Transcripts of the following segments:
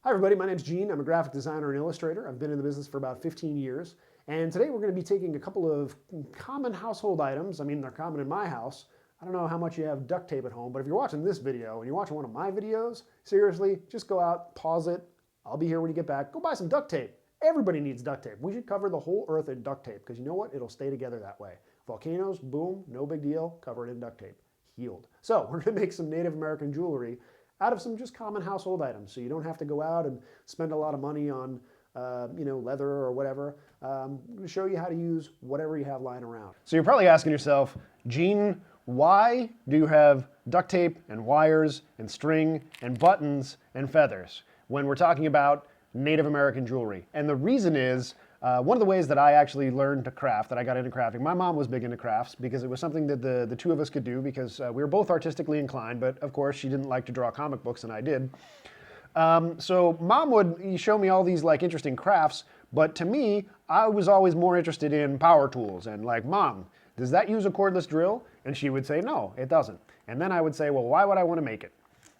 Hi everybody, my name's Gene. I'm a graphic designer and illustrator. I've been in the business for about 15 years. And today we're going to be taking a couple of common household items. I mean, they're common in my house. I don't know how much you have duct tape at home, but if you're watching this video and you're watching one of my videos, seriously, just go out, pause it. I'll be here when you get back. Go buy some duct tape. Everybody needs duct tape. We should cover the whole earth in duct tape because you know what? It'll stay together that way. Volcanoes, boom, no big deal. Cover it in duct tape. Healed. So we're going to make some Native American jewelry out of some just common household items. So you don't have to go out and spend a lot of money on leather or whatever. I'm going to show you how to use whatever you have lying around. So you're probably asking yourself, Gene, why do you have duct tape and wires and string and buttons and feathers when we're talking about Native American jewelry? And the reason is, one of the ways that I actually learned to craft, that I got into crafting, my mom was big into crafts because it was something that the two of us could do because we were both artistically inclined, but of course she didn't like to draw comic books and I did. So mom would show me all these like interesting crafts, but to me, I was always more interested in power tools and like, Mom, does that use a cordless drill? And she would say, no, it doesn't. And then I would say, well, why would I want to make it?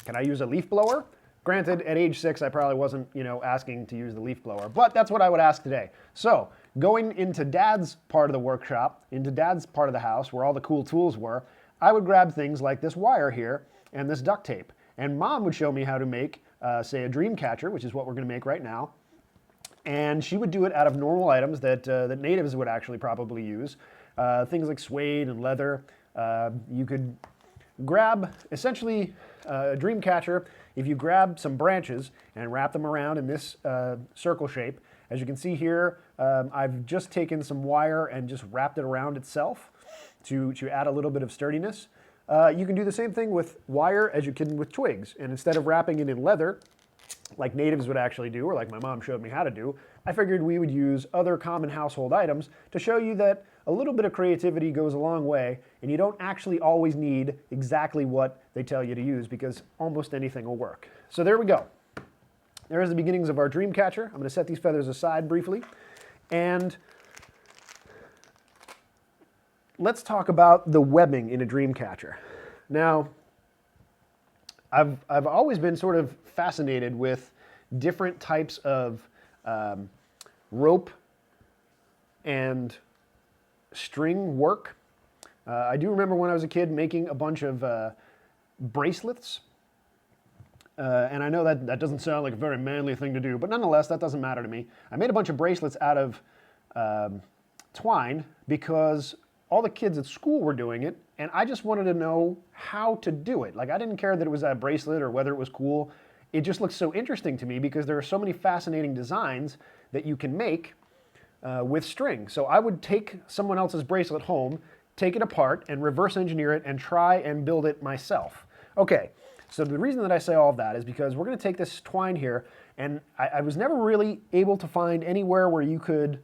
Can I use a leaf blower? Granted, at age 6, I probably wasn't, asking to use the leaf blower, but that's what I would ask today. So going into Dad's part of the workshop, into Dad's part of the house where all the cool tools were, I would grab things like this wire here and this duct tape. And Mom would show me how to make, say, a dream catcher, which is what we're going to make right now. And she would do it out of normal items that, that natives would actually probably use. Things like suede and leather. You could grab, essentially, a dream catcher. If you grab some branches and wrap them around in this circle shape, as you can see here, I've just taken some wire and just wrapped it around itself to add a little bit of sturdiness. You can do the same thing with wire as you can with twigs. And instead of wrapping it in leather, like natives would actually do, or like my mom showed me how to do, I figured we would use other common household items to show you that a little bit of creativity goes a long way, and you don't actually always need exactly what they tell you to use because almost anything will work. So there we go. There's the beginnings of our dream catcher. I'm going to set these feathers aside briefly, and let's talk about the webbing in a dream catcher. Now, I've always been sort of fascinated with different types of rope and string work. I do remember when I was a kid making a bunch of bracelets. And I know that doesn't sound like a very manly thing to do, but nonetheless, that doesn't matter to me. I made a bunch of bracelets out of twine because all the kids at school were doing it, and I just wanted to know how to do it. Like, I didn't care that it was a bracelet or whether it was cool. It just looks so interesting to me because there are so many fascinating designs that you can make with string. So I would take someone else's bracelet home, take it apart, and reverse engineer it and try and build it myself. Okay, so the reason that I say all of that is because we're going to take this twine here, and I was never really able to find anywhere where you could,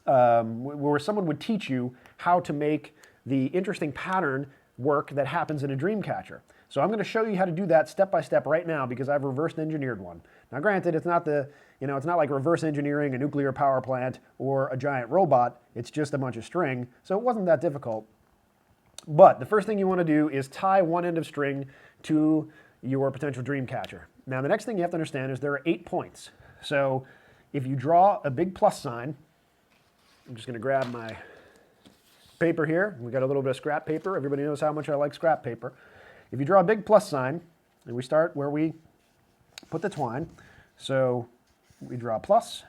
where someone would teach you how to make the interesting pattern work that happens in a dream catcher. So I'm going to show you how to do that step by step right now because I've reverse engineered one. Now granted, it's not it's not like reverse engineering a nuclear power plant or a giant robot. It's just a bunch of string, so it wasn't that difficult. But the first thing you want to do is tie one end of string to your potential dream catcher. Now the next thing you have to understand is there are 8 points. So if you draw a big plus sign, I'm just going to grab my paper here. We got a little bit of scrap paper. Everybody knows how much I like scrap paper. If you draw a big plus sign, and we start where we put the twine, so we draw a plus,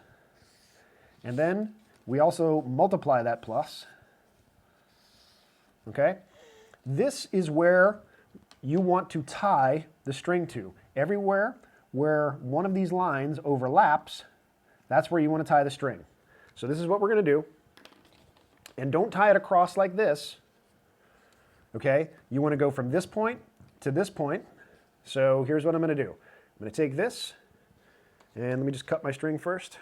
and then we also multiply that plus. Okay? This is where you want to tie the string to. Everywhere where one of these lines overlaps, that's where you want to tie the string. So this is what we're going to do. And don't tie it across like this. Okay? You want to go from this point to this point. So here's what I'm going to do. I'm going to take this, and let me just cut my string first.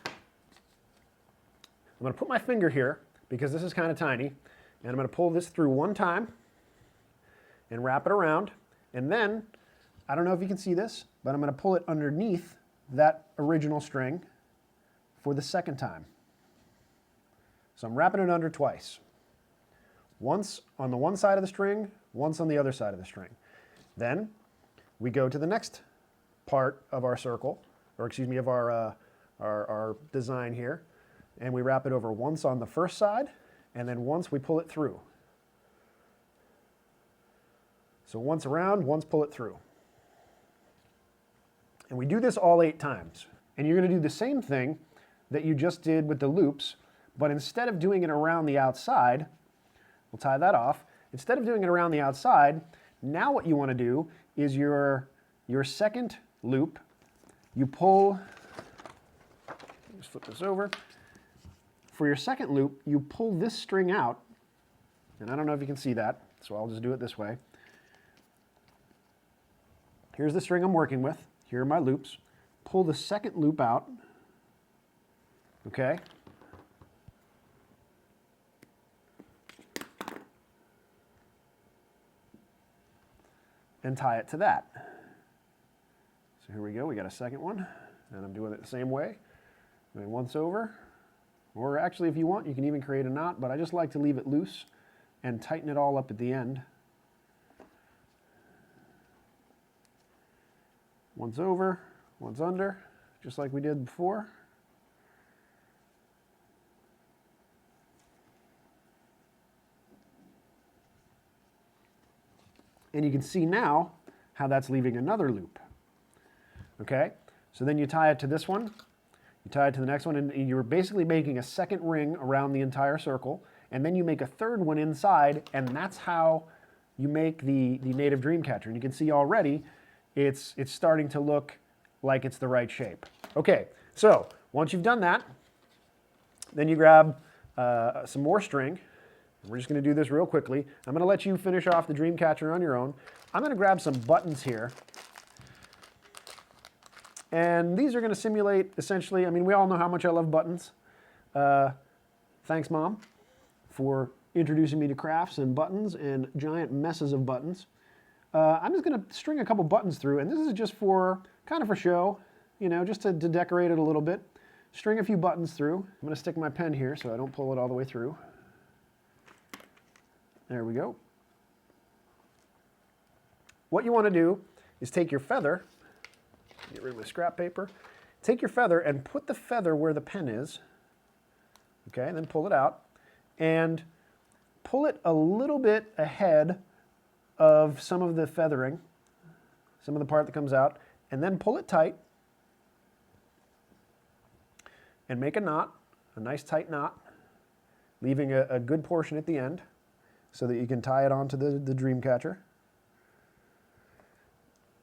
I'm going to put my finger here because this is kind of tiny, and I'm going to pull this through one time and wrap it around. And then, I don't know if you can see this, but I'm going to pull it underneath that original string for the second time. So I'm wrapping it under twice. Once on the one side of the string, once on the other side of the string. Then we go to the next part of our circle, or excuse me, of our design here, and we wrap it over once on the first side, and then once we pull it through. So once around, once pull it through. And we do this all 8 times. And you're going to do the same thing that you just did with the loops, but instead of doing it around the outside, we'll tie that off. Instead of doing it around the outside, now what you want to do is your second loop, you pull, just flip this over. For your second loop, you pull this string out, and I don't know if you can see that, so I'll just do it this way. Here's the string I'm working with. Here are my loops. Pull the second loop out, okay? And tie it to that. So here we go, we got a second one, and I'm doing it the same way. Going once over, or actually if you want, you can even create a knot, but I just like to leave it loose and tighten it all up at the end. Once over, once under, just like we did before. And you can see now how that's leaving another loop. Okay, so then you tie it to this one, you tie it to the next one, and you're basically making a second ring around the entire circle, and then you make a third one inside, and that's how you make the native dream catcher. And you can see already it's starting to look like it's the right shape. Okay, so once you've done that, then you grab some more string. We're just going to do this real quickly. I'm going to let you finish off the dream catcher on your own. I'm going to grab some buttons here. And these are going to simulate, essentially, I mean, we all know how much I love buttons. Thanks, Mom, for introducing me to crafts and buttons and giant messes of buttons. I'm just going to string a couple buttons through, and this is just for, kind of for show, you know, just to decorate it a little bit. String a few buttons through. I'm going to stick my pen here so I don't pull it all the way through. There we go. What you want to do is take your feather, get rid of my scrap paper, take your feather and put the feather where the pen is, okay, and then pull it out, and pull it a little bit ahead of some of the feathering, some of the part that comes out, and then pull it tight, and make a knot, a nice tight knot, leaving a good portion at the end, so that you can tie it onto the dream catcher.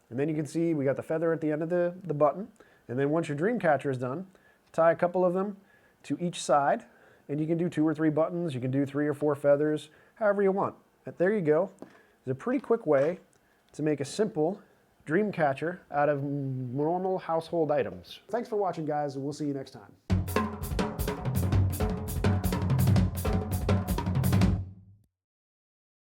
And then you can see we got the feather at the end of the button. And then once your dream catcher is done, tie a couple of them to each side. And you can do 2 or 3 buttons. You can do 3 or 4 feathers, however you want. But there you go. It's a pretty quick way to make a simple dream catcher out of normal household items. Thanks for watching, guys, and we'll see you next time.